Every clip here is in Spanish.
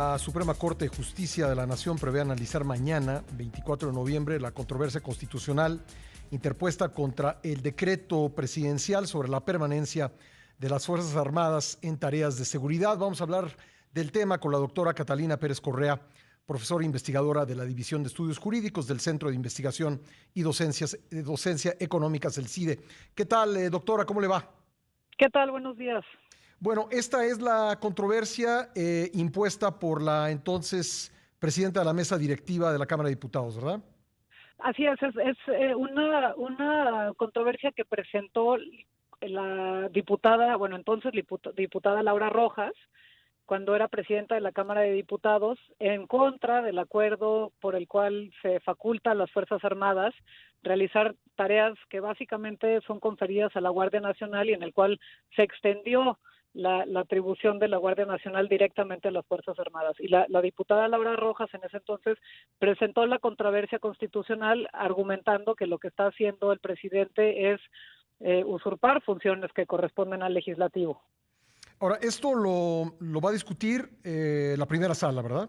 La Suprema Corte de Justicia de la Nación prevé analizar mañana, 24 de noviembre, la controversia constitucional interpuesta contra el decreto presidencial sobre la permanencia de las Fuerzas Armadas en tareas de seguridad. Vamos a hablar del tema con la doctora Catalina Pérez Correa, profesora e investigadora de la División de Estudios Jurídicos del Centro de Investigación y Docencia Económicas, el CIDE. ¿Qué tal, doctora? ¿Cómo le va? ¿Qué tal? Buenos días. Bueno, esta es la controversia impuesta por la entonces presidenta de la mesa directiva de la Cámara de Diputados, ¿verdad? Así es una controversia que presentó la diputada, bueno, entonces diputada Laura Rojas, cuando era presidenta de la Cámara de Diputados, en contra del acuerdo por el cual se faculta a las Fuerzas Armadas realizar tareas que básicamente son conferidas a la Guardia Nacional y en el cual se extendió la atribución de la Guardia Nacional directamente a las Fuerzas Armadas. Y la diputada Laura Rojas en ese entonces presentó la controversia constitucional argumentando que lo que está haciendo el presidente es usurpar funciones que corresponden al legislativo. Ahora, esto lo va a discutir la primera sala, ¿verdad?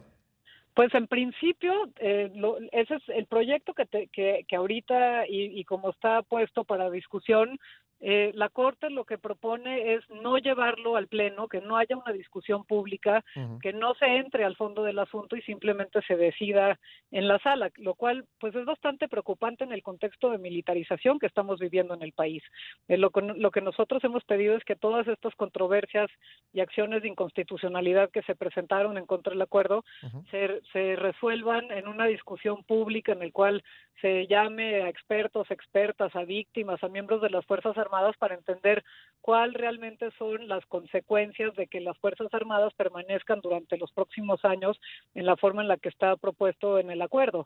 Pues en principio, ese es el proyecto que ahorita y como está puesto para discusión, la Corte lo que propone es no llevarlo al Pleno, que no haya una discusión pública, que no se entre al fondo del asunto y simplemente se decida en la sala, lo cual pues es bastante preocupante en el contexto de militarización que estamos viviendo en el país. Lo que nosotros hemos pedido es que todas estas controversias y acciones de inconstitucionalidad que se presentaron en contra del acuerdo se resuelvan en una discusión pública en el cual se llame a expertos, expertas, a víctimas, a miembros de las Fuerzas Armadas para entender cuál realmente son las consecuencias de que las Fuerzas Armadas permanezcan durante los próximos años en la forma en la que está propuesto en el acuerdo.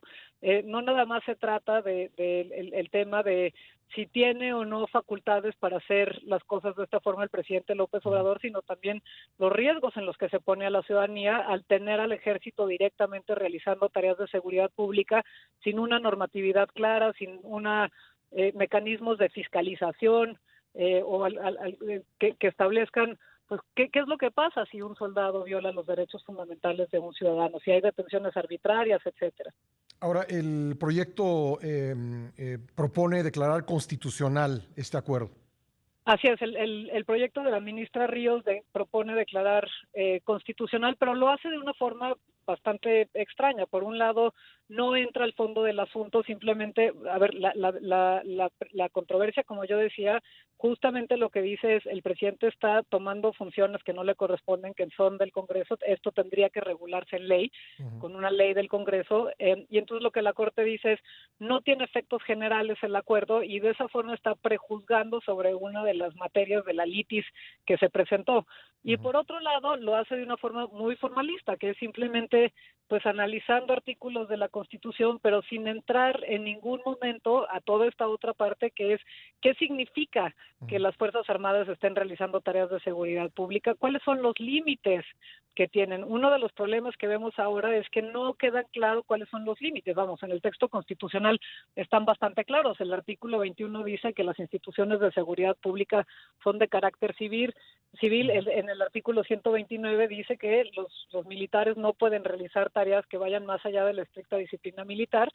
No nada más se trata el tema de si tiene o no facultades para hacer las cosas de esta forma el presidente López Obrador, sino también los riesgos en los que se pone a la ciudadanía al tener al ejército directamente realizando tareas de seguridad pública sin una normatividad clara, sin una mecanismos de fiscalización que establezcan pues ¿qué es lo que pasa si un soldado viola los derechos fundamentales de un ciudadano, si hay detenciones arbitrarias, etcétera. Ahora, el proyecto propone declarar constitucional este acuerdo. Así es, el proyecto de la ministra Ríos propone declarar constitucional, pero lo hace de una forma bastante extraña. Por un lado, no entra al fondo del asunto, simplemente, a ver, la controversia, como yo decía, justamente lo que dice es el presidente está tomando funciones que no le corresponden, que son del Congreso, esto tendría que regularse en ley, con una ley del Congreso, y entonces lo que la Corte dice es no tiene efectos generales el acuerdo y de esa forma está prejuzgando sobre una de las materias de la litis que se presentó. Y por otro lado, lo hace de una forma muy formalista, que es simplemente pues analizando artículos de la Constitución, pero sin entrar en ningún momento a toda esta otra parte que es qué significa que las Fuerzas Armadas estén realizando tareas de seguridad pública, cuáles son los límites que tienen. Uno de los problemas que vemos ahora es que no quedan claros cuáles son los límites. Vamos, en el texto constitucional están bastante claros. El artículo 21 dice que las instituciones de seguridad pública son de carácter civil. En el artículo 129 dice que los militares no pueden realizar tareas que vayan más allá de la estricta disciplina militar,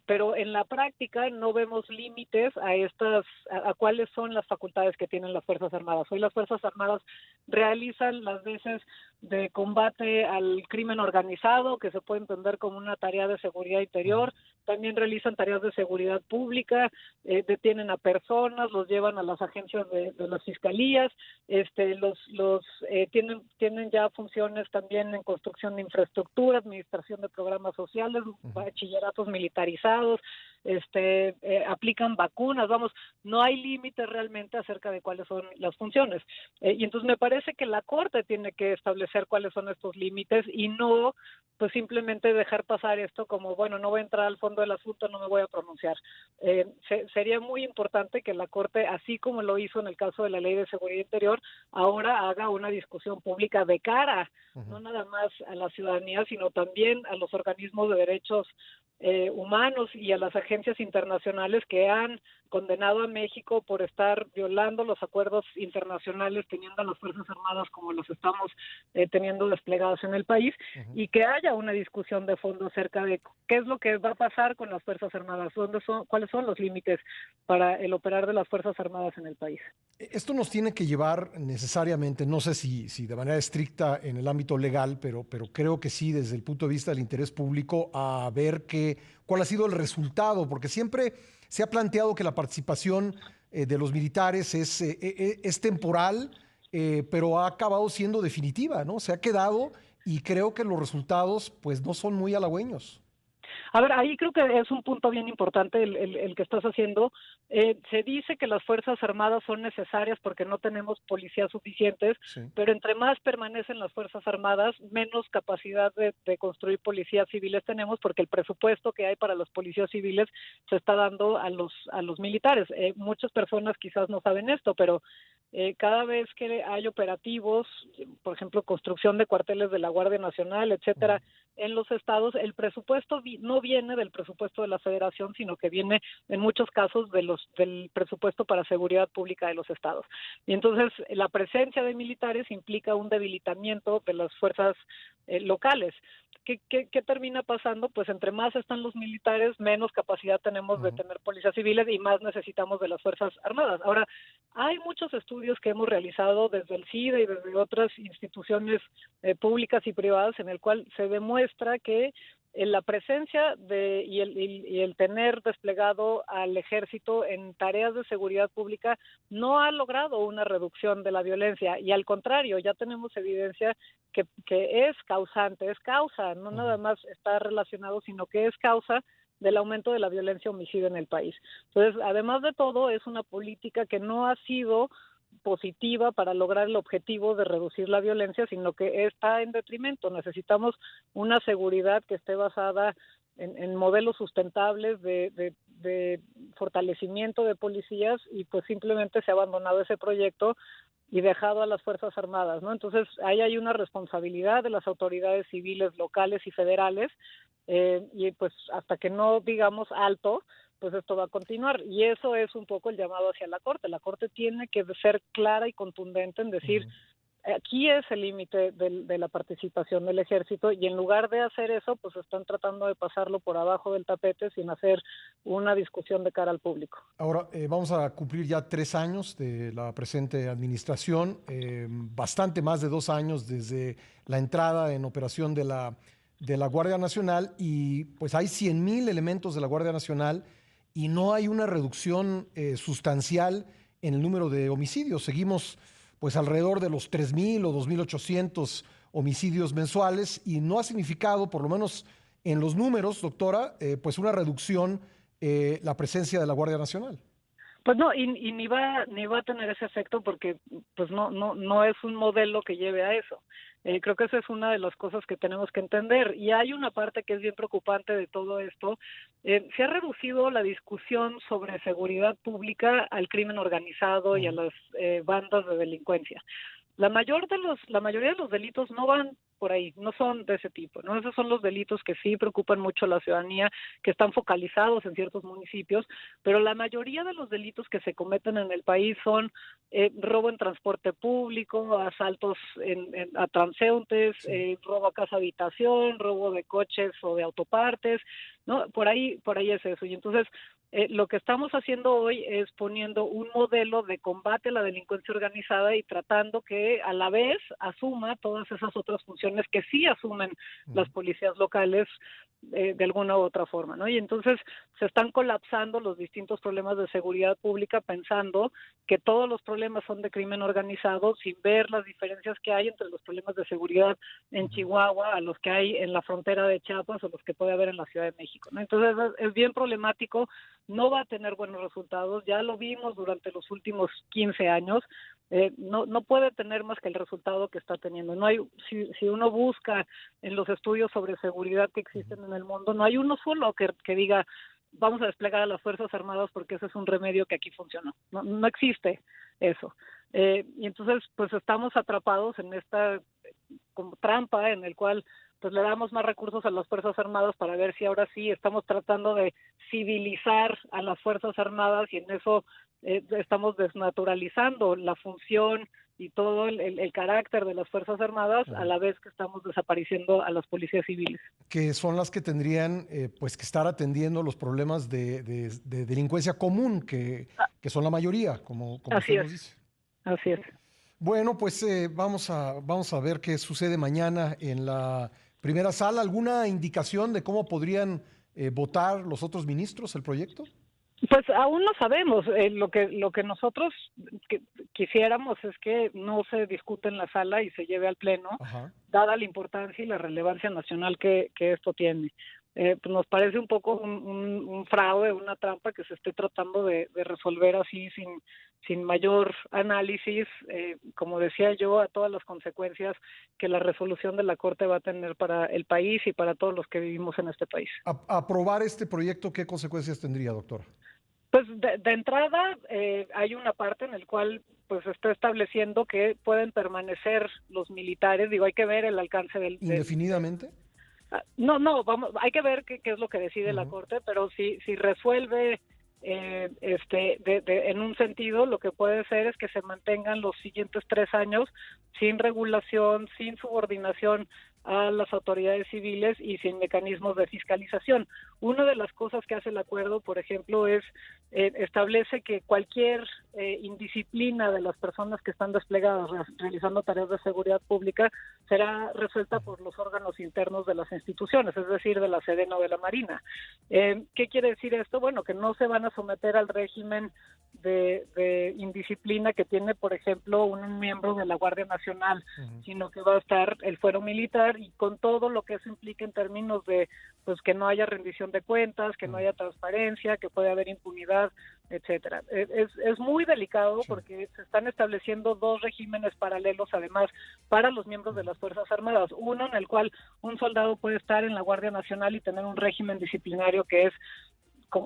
pero en la práctica no vemos límites a cuáles son las facultades que tienen las Fuerzas Armadas. Hoy las Fuerzas Armadas realizan las veces de combate al crimen organizado, que se puede entender como una tarea de seguridad interior, también realizan tareas de seguridad pública, detienen a personas, los llevan a las agencias de las fiscalías, tienen ya funciones también en construcción de infraestructura, administración de programas sociales, bachilleratos militarizados, aplican vacunas, vamos, no hay límites realmente acerca de cuáles son las funciones. Y entonces me parece que la Corte tiene que establecer cuáles son estos límites y no pues simplemente dejar pasar esto como, bueno, no voy a entrar al fondo del asunto, no me voy a pronunciar. Sería muy importante que la Corte, así como lo hizo en el caso de la Ley de Seguridad Interior, ahora haga una discusión pública de cara, no nada más a la ciudadanía, sino también a los organismos de derechos humanos y a las agencias internacionales que han condenado a México por estar violando los acuerdos internacionales, teniendo a las Fuerzas Armadas como los estamos teniendo desplegados en el país, y que haya una discusión de fondo acerca de qué es lo que va a pasar con las Fuerzas Armadas, cuáles son los límites para el operar de las Fuerzas Armadas en el país. Esto nos tiene que llevar necesariamente, no sé si de manera estricta en el ámbito legal, pero creo que sí, desde el punto de vista del interés público, a ver cuál ha sido el resultado, porque siempre se ha planteado que la participación de los militares es temporal, pero ha acabado siendo definitiva, ¿no? Se ha quedado y creo que los resultados pues no son muy halagüeños. A ver, ahí creo que es un punto bien importante el que estás haciendo. Se dice que las Fuerzas Armadas son necesarias porque no tenemos policías suficientes, Sí. pero entre más permanecen las Fuerzas Armadas, menos capacidad de construir policías civiles tenemos, porque el presupuesto que hay para los policías civiles se está dando a los militares. Muchas personas quizás no saben esto, pero cada vez que hay operativos, por ejemplo, construcción de cuarteles de la Guardia Nacional, etcétera, en los estados, el presupuesto no viene del presupuesto de la Federación, sino que viene en muchos casos del presupuesto para seguridad pública de los estados. Y entonces la presencia de militares implica un debilitamiento de las fuerzas locales. ¿Qué termina pasando? Pues entre más están los militares, menos capacidad tenemos de tener policías civiles y más necesitamos de las Fuerzas Armadas. Ahora, hay muchos estudios que hemos realizado desde el CIDE y desde otras instituciones públicas y privadas en el cual se demuestra que la presencia y el tener desplegado al ejército en tareas de seguridad pública no ha logrado una reducción de la violencia, y al contrario, ya tenemos evidencia que es causante, es causa, no nada más está relacionado, sino que es causa del aumento de la violencia homicida en el país. Entonces, además de todo, es una política que no ha sido positiva para lograr el objetivo de reducir la violencia, sino que está en detrimento. Necesitamos una seguridad que esté basada en modelos sustentables de fortalecimiento de policías, y pues simplemente se ha abandonado ese proyecto y dejado a las Fuerzas Armadas, ¿no? Entonces, ahí hay una responsabilidad de las autoridades civiles locales y federales, y pues hasta que no digamos alto, pues esto va a continuar, y eso es un poco el llamado hacia la Corte. La Corte tiene que ser clara y contundente en decir, aquí es el límite de la participación del ejército, y en lugar de hacer eso, pues están tratando de pasarlo por abajo del tapete sin hacer una discusión de cara al público. Ahora, vamos a cumplir ya 3 años de la presente administración, bastante más de 2 años desde la entrada en operación de la Guardia Nacional, y pues hay 100,000 elementos de la Guardia Nacional y no hay una reducción sustancial en el número de homicidios. Seguimos pues alrededor de los 3,000 o 2,800 homicidios mensuales, y no ha significado, por lo menos en los números, doctora, pues una reducción la presencia de la Guardia Nacional. Pues no, y ni va a tener ese efecto, porque pues no es un modelo que lleve a eso. Creo que esa es una de las cosas que tenemos que entender, y hay una parte que es bien preocupante de todo esto. Se ha reducido la discusión sobre seguridad pública al crimen organizado y a las bandas de delincuencia. La mayoría de los delitos no van por ahí, no son de ese tipo, ¿no? Esos son los delitos que sí preocupan mucho a la ciudadanía, que están focalizados en ciertos municipios, pero la mayoría de los delitos que se cometen en el país son robo en transporte público, asaltos a transeúntes, robo a casa habitación, robo de coches o de autopartes, ¿no? Por ahí es eso. Y entonces lo que estamos haciendo hoy es poniendo un modelo de combate a la delincuencia organizada y tratando que a la vez asuma todas esas otras funciones que sí asumen las policías locales de alguna u otra forma, ¿no? Y entonces se están colapsando los distintos problemas de seguridad pública, pensando que todos los problemas son de crimen organizado, sin ver las diferencias que hay entre los problemas de seguridad en Chihuahua a los que hay en la frontera de Chiapas o los que puede haber en la Ciudad de México, ¿no? Entonces es bien problemático, no va a tener buenos resultados, ya lo vimos durante los últimos 15 años. No puede tener más que el resultado que está teniendo. No hay, si uno busca en los estudios sobre seguridad que existen en el mundo, no hay uno solo que diga vamos a desplegar a las Fuerzas Armadas porque ese es un remedio que aquí funcionó. No existe eso. Y entonces pues estamos atrapados en esta como trampa en el cual pues le damos más recursos a las Fuerzas Armadas para ver si ahora sí estamos tratando de civilizar a las Fuerzas Armadas y en eso estamos desnaturalizando la función y todo el carácter de las Fuerzas Armadas a la vez que estamos desapareciendo a las policías civiles. Que son las que tendrían pues que estar atendiendo los problemas de delincuencia común, que son la mayoría, como Así usted es, nos dice. así es. Bueno, pues vamos a ver qué sucede mañana en la primera sala. ¿Alguna indicación de cómo podrían votar los otros ministros el proyecto? Pues aún no sabemos. Lo que nosotros quisiéramos es que no se discute en la sala y se lleve al Pleno, Ajá. dada la importancia y la relevancia nacional que esto tiene. Pues nos parece un poco un fraude, una trampa que se esté tratando de resolver así sin mayor análisis, como decía yo, a todas las consecuencias que la resolución de la Corte va a tener para el país y para todos los que vivimos en este país. Aprobar este proyecto, ¿qué consecuencias tendría, doctora? Pues de entrada hay una parte en la cual pues está estableciendo que pueden permanecer los militares, digo, hay que ver el alcance ¿Indefinidamente? No, hay que ver qué es lo que decide la Ujú. Corte, pero si resuelve en un sentido, lo que puede ser es que se mantengan los siguientes 3 años sin regulación, sin subordinación a las autoridades civiles y sin mecanismos de fiscalización. Una de las cosas que hace el acuerdo, por ejemplo, es establece que cualquier indisciplina de las personas que están desplegadas realizando tareas de seguridad pública será resuelta por los órganos internos de las instituciones, es decir, de la Sedena o de la Marina. ¿Qué quiere decir esto? Bueno, que no se van a someter al régimen de indisciplina que tiene, por ejemplo, un miembro de la Guardia Nacional, sino que va a estar el fuero militar y con todo lo que eso implica en términos de pues que no haya rendición de cuentas, que no haya transparencia, que puede haber impunidad, etcétera. Es muy delicado porque se están estableciendo dos regímenes paralelos, además, para los miembros de las Fuerzas Armadas. Uno en el cual un soldado puede estar en la Guardia Nacional y tener un régimen disciplinario que es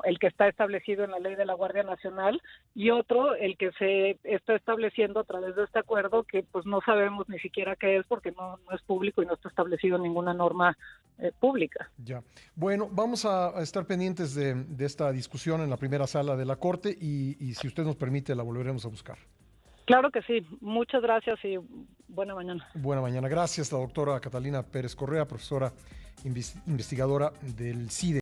el que está establecido en la ley de la Guardia Nacional, y otro, el que se está estableciendo a través de este acuerdo, que pues no sabemos ni siquiera qué es porque no es público y no está establecido en ninguna norma pública. Ya. Bueno, vamos a estar pendientes de esta discusión en la primera sala de la Corte y si usted nos permite la volveremos a buscar. Claro que sí. Muchas gracias y buena mañana. Buena mañana. Gracias, la doctora Catalina Pérez Correa, profesora investigadora del CIDE.